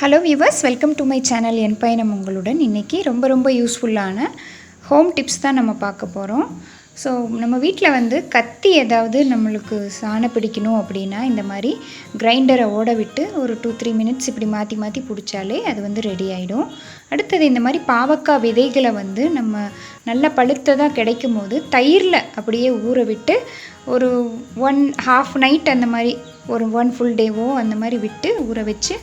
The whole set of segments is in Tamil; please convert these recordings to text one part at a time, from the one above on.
Hello viewers, welcome to my channel. என் பயணம் உங்களுடன். இன்றைக்கி ரொம்ப யூஸ்ஃபுல்லான ஹோம் டிப்ஸ் தான் நம்ம பார்க்க போகிறோம். ஸோ நம்ம வீட்டில் கத்தி ஏதாவது நம்மளுக்கு சாண பிடிக்கணும் அப்படின்னா இந்த மாதிரி கிரைண்டரை ஓட விட்டு ஒரு 2-3 மினிட்ஸ் இப்படி மாற்றி பிடிச்சாலே அது ரெடி ஆகிடும். அடுத்தது இந்த மாதிரி பாவக்காய் விதைகளை நம்ம நல்லா பழுத்ததாக கிடைக்கும் போது தயிரில் அப்படியே ஊற விட்டு ஒரு 1/2 நைட் அந்த மாதிரி ஒரு 1 ஃபுல் டேவோ அந்த மாதிரி விட்டு ஊற வச்சு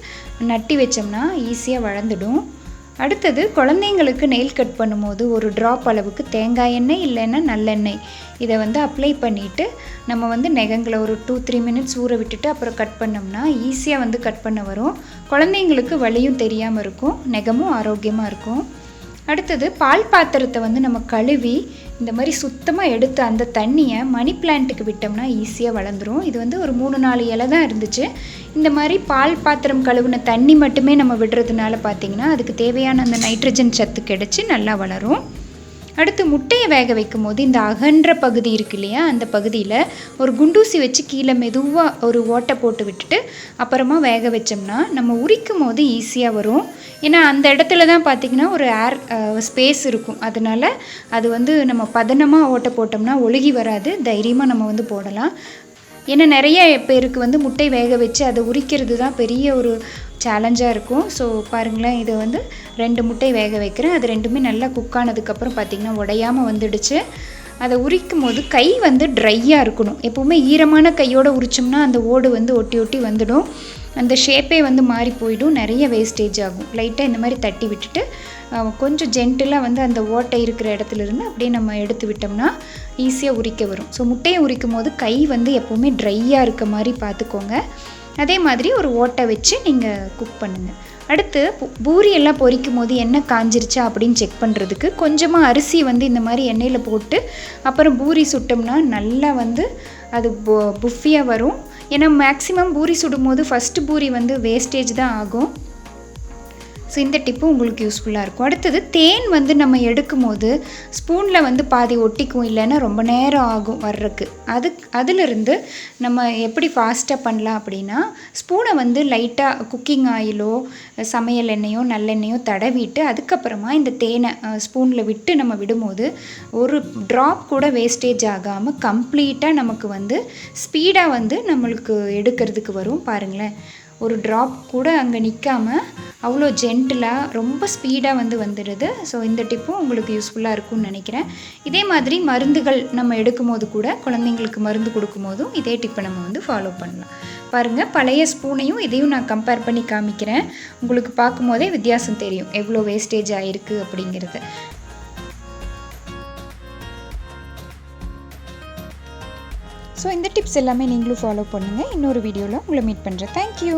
நட்டி வச்சோம்னா ஈஸியாக வளர்ந்துடும். அடுத்தது குழந்தைங்களுக்கு நெயில் கட் பண்ணும்போது ஒரு ட்ராப் அளவுக்கு தேங்காய் எண்ணெய் இல்லைன்னா நல்லெண்ணெய் இதை அப்ளை பண்ணிவிட்டு நம்ம நெகங்களை ஒரு 2-3 மினிட்ஸ் ஊற விட்டுட்டு அப்புறம் கட் பண்ணோம்னா ஈஸியாக கட் பண்ண வரும். குழந்தைங்களுக்கு வலியும் தெரியாமல் இருக்கும், நெகமும் ஆரோக்கியமாக இருக்கும். அடுத்தது பால் பாத்திரத்தை நம்ம கழுவி இந்த மாதிரி சுத்தமாக எடுத்து அந்த தண்ணியை மணி பிளான்ட்டுக்கு விட்டோம்னா ஈஸியாக வளர்ந்துடும். இது ஒரு 3-4 இலை தான் இருந்துச்சு. இந்த மாதிரி பால் பாத்திரம் கழுவுன தண்ணி மட்டுமே நம்ம விடுறதுனால பார்த்திங்கன்னா அதுக்கு தேவையான அந்த நைட்ரஜன் சத்து கிடச்சி நல்லா வளரும். அடுத்து முட்டையை வேக வைக்கும் போது இந்த அகன்ற பகுதி இருக்கு இல்லையா, அந்த பகுதியில் ஒரு குண்டூசி வச்சு கீழே மெதுவாக ஒரு ஓட்டை போட்டு விட்டுட்டு அப்புறமா வேக வச்சோம்னா நம்ம உரிக்கும் போது ஈஸியாக வரும். ஏன்னா அந்த இடத்துல தான் பார்த்திங்கன்னா ஒரு ஏர் ஸ்பேஸ் இருக்கும். அதனால் அது நம்ம பதனமாக ஓட்டை போட்டோம்னா ஒழுகி வராது, தைரியமாக நம்ம போடலாம். ஏன்னா நிறைய பேருக்கு முட்டை வேக வச்சு அதை உரிக்கிறது தான் பெரிய ஒரு சேலஞ்சாக இருக்கும். ஸோ பாருங்களேன், இது 2 முட்டை வேக வைக்கிறேன். அது ரெண்டுமே நல்லா குக் ஆனதுக்கப்புறம் பார்த்திங்கன்னா உடையாமல் வந்துடுச்சு. அதை உரிக்கும் போது கை ட்ரையாக இருக்கணும். எப்போவுமே ஈரமான கையோடு உரிச்சோம்னா அந்த ஓடு ஒட்டி வந்துடும். அந்த ஷேப்பே மாறி போயிடும், நிறைய வேஸ்டேஜ் ஆகும். லைட்டாக இந்த மாதிரி தட்டி விட்டுட்டு கொஞ்சம் ஜென்டிலாக அந்த ஓட்டை இருக்கிற இடத்துலேருந்து அப்படியே நம்ம எடுத்து விட்டோம்னா ஈஸியாக உரிக்க வரும். ஸோ முட்டையை உரிக்கும் போது கை எப்போவுமே ட்ரையாக இருக்க மாதிரி பார்த்துக்கோங்க. அதே மாதிரி ஒரு ஓட்டை வச்சு நீங்கள் குக் பண்ணுங்கள். அடுத்து பூரியெல்லாம் பொரிக்கும் போது எண்ணெய் காஞ்சிருச்சா அப்படின்னு செக் பண்ணுறதுக்கு கொஞ்சமாக அரிசி இந்த மாதிரி எண்ணெயில் போட்டு அப்புறம் பூரி சுட்டோம்னா நல்லா அது புஃபியாக வரும். ஏன்னா மேக்ஸிமம் பூரி சுடும் போது ஃபஸ்ட்டு பூரி வேஸ்டேஜ் தான் ஆகும். ஸோ இந்த டிப்பும் உங்களுக்கு யூஸ்ஃபுல்லாக இருக்கும். அடுத்தது தேன் நம்ம எடுக்கும் போது ஸ்பூனில் பாதி ஒட்டிக்கும், இல்லைன்னா ரொம்ப நேரம் ஆகும் வர்றதுக்கு. அதிலிருந்து நம்ம எப்படி ஃபாஸ்ட்டாக பண்ணலாம் அப்படின்னா ஸ்பூனை லைட்டாக குக்கிங் ஆயிலோ சமையல் எண்ணெயோ நல்லெண்ணெயோ தடவிட்டு அதுக்கப்புறமா இந்த தேனை ஸ்பூனில் விட்டு நம்ம விடும்போது ஒரு ட்ராப் கூட வேஸ்டேஜ் ஆகாமல் கம்ப்ளீட்டாக நமக்கு ஸ்பீடாக நம்மளுக்கு எடுக்கிறதுக்கு வரும். பாருங்களேன், ஒரு ட்ராப் கூட அங்கே நிற்காமல் அவ்வளோ ஜென்டிலாக ரொம்ப ஸ்பீடாக வந்துடுது. ஸோ இந்த டிப்பும் உங்களுக்கு யூஸ்ஃபுல்லாக இருக்கும்னு நினைக்கிறேன். இதே மாதிரி மருந்துகள் நம்ம எடுக்கும் போது கூட குழந்தைங்களுக்கு மருந்து கொடுக்கும் போதும் இதே டிப்பை நம்ம ஃபாலோ பண்ணலாம். பாருங்கள், பழைய ஸ்பூனையும் இதையும் நான் கம்பேர் பண்ணி காமிக்கிறேன். உங்களுக்கு பார்க்கும் போதே வித்தியாசம் தெரியும் எவ்வளோ வேஸ்டேஜ் ஆகிருக்கு அப்படிங்கிறது. ஸோ இந்த டிப்ஸ் எல்லாமே நீங்களும் ஃபாலோ பண்ணுங்கள். இன்னொரு வீடியோவில் உங்களை மீட் பண்ணுறேன். தேங்க்யூ.